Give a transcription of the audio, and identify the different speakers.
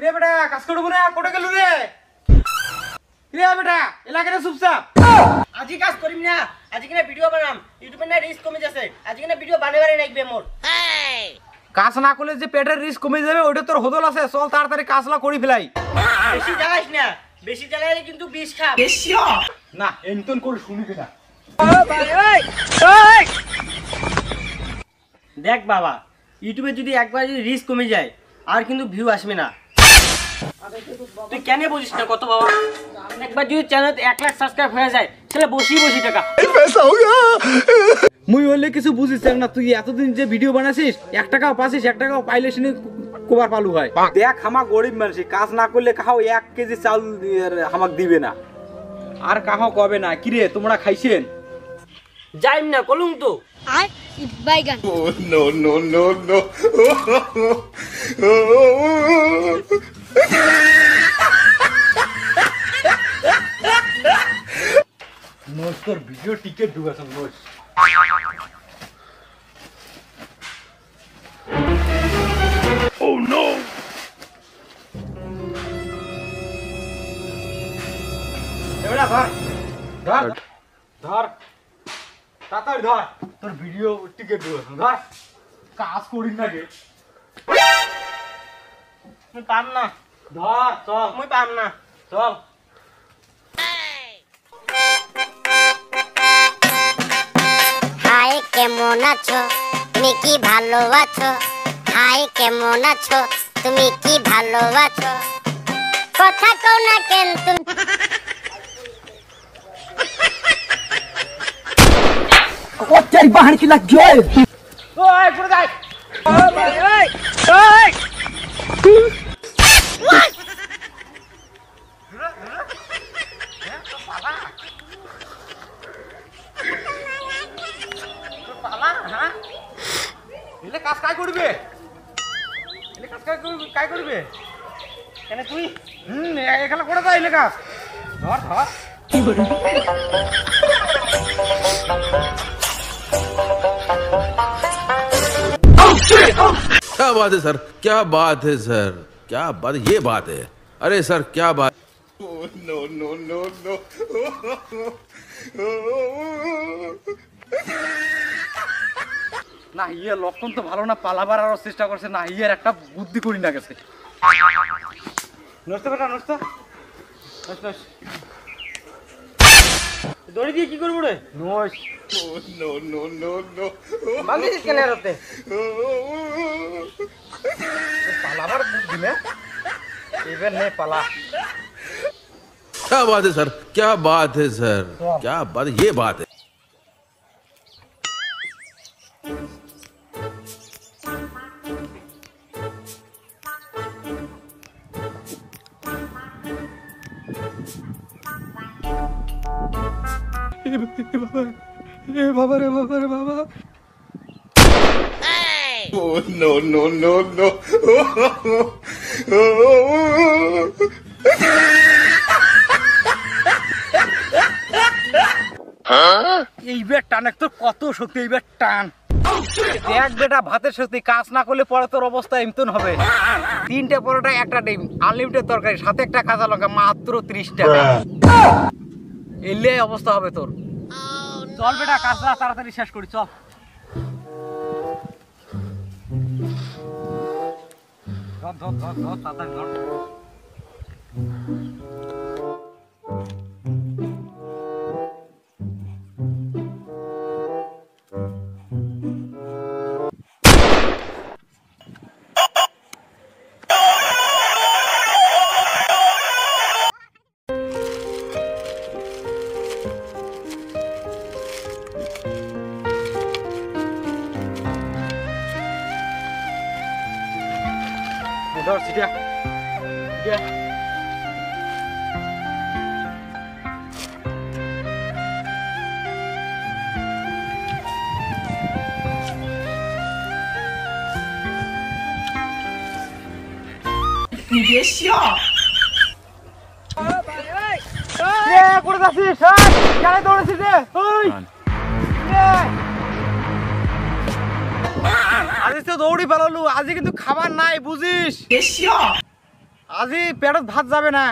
Speaker 1: কিরে বেটা কাজ করব না কোটে গেল রে কিরে বেটা এলাকাতে চুপচাপ
Speaker 2: আজি কাজ করিম না আজি কিনা ভিডিও বানাম ইউটিউবে না রিস্ক কমে যাচ্ছে আজি কিনা ভিডিও বানাবারে নাইবে মোর
Speaker 1: কাজ না করলে যে পেটের রিস্ক কমে যাবে ওটা তোর হদল আছে চল তাড়াতাড়ি কাজলা করি ফেলাই
Speaker 2: বেশি জ্বালাইস না বেশি জ্বালাইলে কিন্তু বিষ খাব
Speaker 1: না এনতন করে শুনি কেনা
Speaker 2: দেখ বাবা ইউটিউবে যদি একবার যদি রিস্ক কমে যায় আর কিন্তু ভিউ আসবে না তুই কেন বুঝিস না কত বাবা একবার যদি চ্যানেল 1 লাখ সাবস্ক্রাইব হয়ে যায় তাহলে বসি টাকা
Speaker 1: মুই হইলে কিছু বুঝিস না তুই এতদিন যে ভিডিও বানাছিস 1 টাকাও পাছিস 1 টাকাও পাইলে শুনি কোবার পালু হয় দেখ হামা গরিব মানুষ কাজ না করলে কাহাও 1 কেজি চাল হামাক দিবে না আর কাহাও কবে না কিরে তোমরা খাইছেন
Speaker 2: যাইম না কলুম তো
Speaker 3: আর বাইগান
Speaker 4: no no no no
Speaker 1: নোস তোর ভিডিও টিকেট ঢুকাছ নোস Oh no! এবারে ধর তাড়াতাড়ি ধর তোর ভিডিও টিকেট ঢুকাছ ধর কাজ করিস না গে
Speaker 2: মুই পাম না
Speaker 1: ধর চল
Speaker 2: মুই পাম না
Speaker 1: চল
Speaker 5: হাই কেমন আছো তুমি কি ভালো আছো হাই কেমন আছো তুমি কি ভালো আছো কথা কও না কেন তুমি
Speaker 2: কোথায় বাহার কি লাগ জয়
Speaker 1: ওই পুরো যাই এলে কাজ কাই করবে এলে কাজ কাই করবে
Speaker 2: কেন তুই
Speaker 1: এখানে করে দাও এলে কাজ ধর ধর
Speaker 6: क्या बात है सर क्या बात है सर क्या बात ये बात है अरे सर क्या बात
Speaker 4: no no no no
Speaker 1: না ইয়ে লক্ষণ তো ভালো না পালাবার আরো চেষ্টা করছে না ইয়ের একটা বুদ্ধি করি না গেছে নষ্ট বেটা নষ্ট
Speaker 2: দড়ি দিয়ে কি করব রে
Speaker 1: নোস
Speaker 4: no no no no
Speaker 2: Bangladesh কেন রতে
Speaker 1: পালাবার বুদ্ধি না এবার নে পালা
Speaker 6: क्या बात है सर क्या बात है सर क्या बात ये बात है
Speaker 1: বাবা রে বাবা রে বাবা
Speaker 4: no no no no
Speaker 1: এইবার টান তোর কত শক্তি এইবার টান দেখ বেটা ভাতের শক্তি কাজ না করলে পরে তোর অবস্থা এমতন হবে 3টে পরোটা একটা ডিম আনলিমিটেড তরকারি সাথে একটা কাঁচা লঙ্কা মাত্র 30 টাকা এলে অবস্থা হবে তোর চল বেটা কাজটা তাড়াতাড়ি শেষ করি চল ধর ধর ধর ধর তাড়াতাড়ি ধর ধর সিটিয়া
Speaker 2: 你别笑。
Speaker 1: করে যাচ্ছিস গাড়ি দৌড়েছিস রে আজ তো দৌড়ি পালালু আজ কিন্তু খাবার নাই বুঝিস আজি পেটত ভাত যাবে না